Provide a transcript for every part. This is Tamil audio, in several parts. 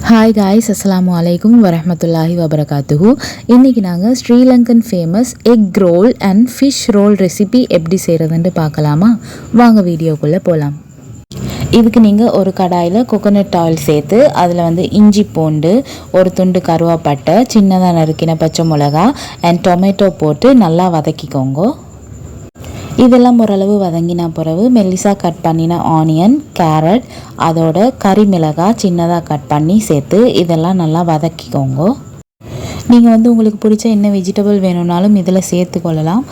ஹாய் காய்ஸ், அஸ்ஸலாமு அலைக்கும் வரஹ்மத்துல்லாஹி வபரகாத்துஹு. இன்றைக்கி நாங்கள் Sri Lankan famous egg roll and fish roll recipe எப்படி செய்கிறதுன்னு பார்க்கலாமா? வாங்க வீடியோக்குள்ளே போகலாம். இதுக்கு நீங்கள் ஒரு கடாயில் கோகோனட் ஆயில் சேர்த்து அதில் இஞ்சி பூண்டு, ஒரு துண்டு கருவாப்பட்டை, சின்னதாக நறுக்கின பச்சை மிளகா அண்ட் டொமேட்டோ போட்டு நல்லா வதக்கிக்கோங்க. இதெல்லாம் ஓரளவு வதங்கின பிறகு மெல்லிசாக கட் பண்ணின ஆனியன், கேரட், அதோட கறி மிளகாய் சின்னதாக கட் பண்ணி சேர்த்து இதெல்லாம் நல்லா வதக்கிக்கோங்க. நீங்கள் உங்களுக்கு பிடிச்ச என்ன வெஜிடபிள் வேணும்னாலும் இதில் சேர்த்துக்கொள்ளலாம்.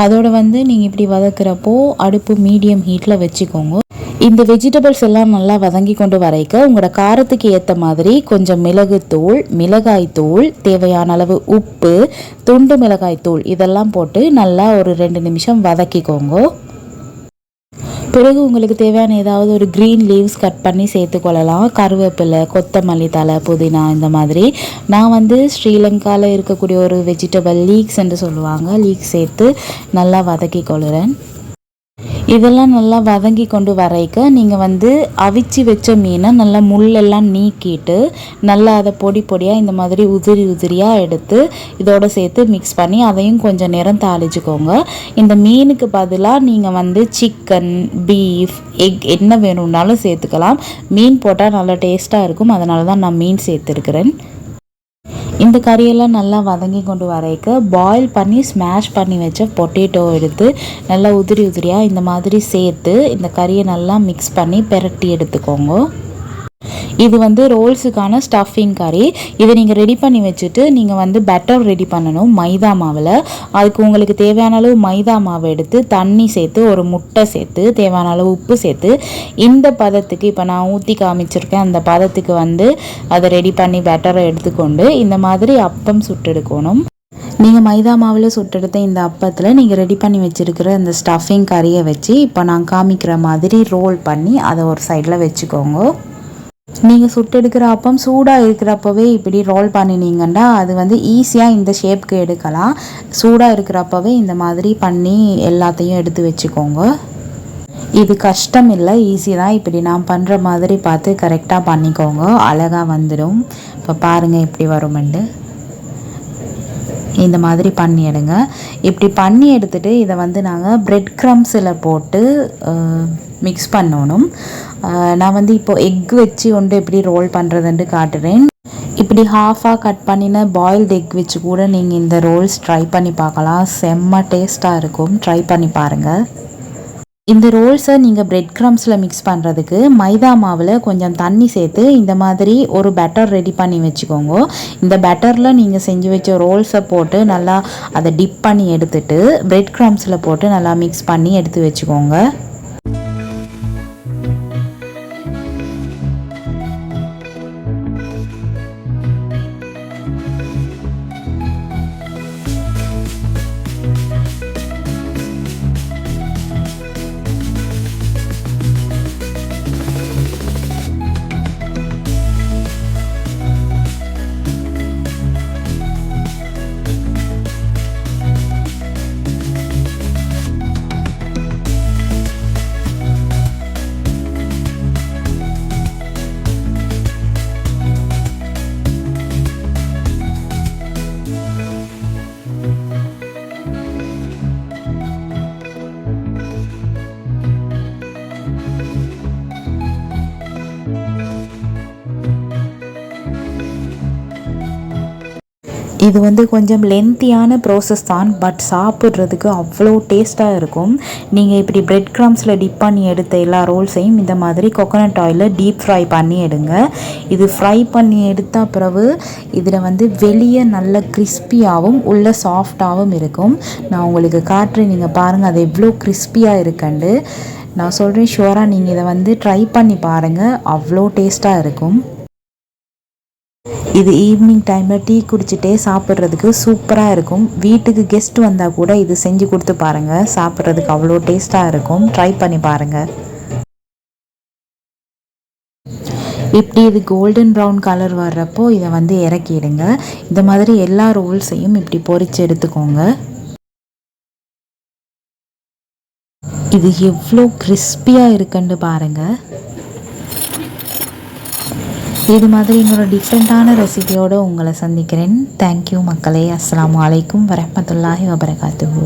அதோட நீங்கள் இப்படி வதக்கிறப்போ அடுப்பு மீடியம் ஹீட்டில் வச்சுக்கோங்க. இந்த வெஜிடபிள்ஸ் எல்லாம் நல்லா வதங்கி கொண்டு வரைக்க உங்களோட காரத்துக்கு ஏற்ற மாதிரி கொஞ்சம் மிளகுத்தூள், மிளகாய்த்தூள், தேவையான அளவு உப்பு, துண்டு மிளகாய்த்தூள் இதெல்லாம் போட்டு நல்லா ஒரு 2 நிமிஷம் வதக்கிக்கோங்க. பிறகு உங்களுக்கு தேவையான ஏதாவது ஒரு க்ரீன் லீவ்ஸ் கட் பண்ணி சேர்த்துக்கொள்ளலாம். கருவேப்பிலை, கொத்தமல்லி தழை, புதினா இந்த மாதிரி. நான் ஸ்ரீலங்காவில் இருக்கக்கூடிய ஒரு வெஜிடபிள் லீக்ஸ் என்று சொல்லுவாங்க, லீக்ஸ் சேர்த்து நல்லா வதக்கி கொள்ளுறேன். இதெல்லாம் நல்லா வதங்கி கொண்டு வரைக்க நீங்கள் அவிச்சு வச்ச மீனை நல்லா முள்ளெல்லாம் நீக்கிட்டு நல்லா அதை பொடி பொடியாக இந்த மாதிரி உதிரியாக எடுத்து இதோடு சேர்த்து மிக்ஸ் பண்ணி அதையும் கொஞ்சம் நேரம் தாளிச்சுக்கோங்க. இந்த மீனுக்கு பதிலாக நீங்கள் சிக்கன், பீஃப், எக் என்ன வேணும்னாலும் சேர்த்துக்கலாம். மீன் போட்டால் நல்லா டேஸ்ட்டாக இருக்கும், அதனால தான் நான் மீன் சேர்த்துருக்கிறேன். இந்த கறியெல்லாம் நல்லா வதங்கி கொண்டு வரைக்க பாயில் பண்ணி ஸ்மாஷ் பண்ணி வச்ச பொட்டேட்டோ எடுத்து நல்லா உதிரியாக இந்த மாதிரி சேர்த்து இந்த கறியை நல்லா மிக்ஸ் பண்ணி பெரட்டி எடுத்துக்கோங்க. இது ரோல்ஸுக்கான ஸ்டஃபிங் கறி. இதை நீங்கள் ரெடி பண்ணி வச்சுட்டு நீங்கள் பேட்டர் ரெடி பண்ணணும் மைதா மாவில். அதுக்கு உங்களுக்கு தேவையான அளவு மைதா மாவை எடுத்து தண்ணி சேர்த்து ஒரு முட்டை சேர்த்து தேவையான அளவு உப்பு சேர்த்து இந்த பதத்துக்கு இப்போ நான் ஊற்றி காமிச்சிருக்கேன் அந்த பதத்துக்கு அதை ரெடி பண்ணி பேட்டரை எடுத்துக்கொண்டு இந்த மாதிரி அப்பம் சுட்டெடுக்கணும். நீங்கள் மைதா மாவில் சுட்டெடுத்த இந்த அப்பத்தில் நீங்கள் ரெடி பண்ணி வச்சுருக்கிற இந்த ஸ்டஃபிங் கறியை வச்சு இப்போ நான் காமிக்கிற மாதிரி ரோல் பண்ணி அதை ஒரு சைடில் வச்சுக்கோங்க. நீங்கள் சுட்டெடுக்கிற அப்பம் சூடாக இருக்கிறப்பவே இப்படி ரோல் பண்ணினீங்கன்னா அது ஈஸியாக இந்த ஷேப்க்கு எடுக்கலாம். சூடாக இருக்கிறப்பவே இந்த மாதிரி பண்ணி எல்லாத்தையும் எடுத்து வச்சுக்கோங்க. இது கஷ்டம் இல்லை, ஈஸி தான். இப்படி நான் பண்ணுற மாதிரி பார்த்து கரெக்டாக பண்ணிக்கோங்க, அழகாக வந்துடும். இப்போ பாருங்கள் எப்படி வருமெண்டு. இந்த மாதிரி பண்ணி எடுங்க. இப்படி பண்ணி எடுத்துகிட்டு இதை நாங்கள் பிரெட் க்ரம்ஸில் போட்டு மிக்ஸ் பண்ணணும். நான் இப்போது எக் வச்சு எப்படி ரோல் பண்ணுறதுன்ட்டு காட்டுறேன். இப்படி ஹாஃபாக கட் பண்ணின பாயில்டு எக் வச்சு கூட நீங்கள் இந்த ரோல்ஸ் ட்ரை பண்ணி பார்க்கலாம். செம்ம டேஸ்ட்டாக இருக்கும், ட்ரை பண்ணி பாருங்கள். இந்த ரோல்ஸை நீங்கள் பிரெட் க்ரம்ஸில் மிக்ஸ் பண்ணுறதுக்கு மைதா மாவில் கொஞ்சம் தண்ணி சேர்த்து இந்த மாதிரி ஒரு பேட்டர் ரெடி பண்ணி வச்சுக்கோங்க. இந்த பேட்டரில் நீங்கள் செஞ்சு வச்ச ரோல்ஸை போட்டு நல்லா அதை டிப் பண்ணி எடுத்துட்டு பிரெட் க்ரம்ஸில் போட்டு நல்லா மிக்ஸ் பண்ணி எடுத்து வச்சுக்கோங்க. இது கொஞ்சம் லென்த்தியான ப்ராசஸ் தான், பட் சாப்பிட்றதுக்கு அவ்வளோ டேஸ்ட்டாக இருக்கும். நீங்கள் இப்படி பிரெட் க்ரம்ஸில் டிப் பண்ணி எடுத்த எல்லா ரோல்ஸையும் இந்த மாதிரி கோகோனட் ஆயிலில் டீப் ஃப்ரை பண்ணி எடுங்க. இது ஃப்ரை பண்ணி எடுத்த பிறகு இதில் வெளியே நல்ல கிறிஸ்பியாகவும் உள்ள சாஃப்டாகவும் இருக்கும். நான் உங்களுக்கு காட்டுறேன், நீங்கள் பாருங்கள் அது எவ்வளோ கிறிஸ்பியாக இருக்குண்டு. நான் சொல்கிறேன், ஷுவராக நீங்கள் இதை ட்ரை பண்ணி பாருங்கள், அவ்வளோ டேஸ்ட்டாக இருக்கும். இது ஈவினிங் டைமில் டீ குடிச்சிட்டே சாப்பிட்றதுக்கு சூப்பராக இருக்கும். வீட்டுக்கு கெஸ்ட் வந்தால் கூட இது செஞ்சு கொடுத்து பாருங்கள், சாப்பிட்றதுக்கு அவ்வளோ டேஸ்ட்டாக இருக்கும். ட்ரை பண்ணி பாருங்கள். இப்படி இது கோல்டன் ப்ரௌன் கலர் வர்றப்போ இதை இறக்கிடுங்க. இந்த மாதிரி எல்லா ரோல்ஸையும் இப்படி பொரிச்சு எடுத்துக்கோங்க. இது எவ்வளோ கிறிஸ்பியாக இருக்குன்னு பாருங்கள். இது மாதிரி இன்னொரு டிஃப்ரெண்ட்டான ரெசிபியோடு உங்களை சந்திக்கிறேன். தேங்க்யூ மக்களே. அஸ்ஸலாமு அலைக்கும் வரஹ்மத்துல்லாஹி வபரகாத்துஹு.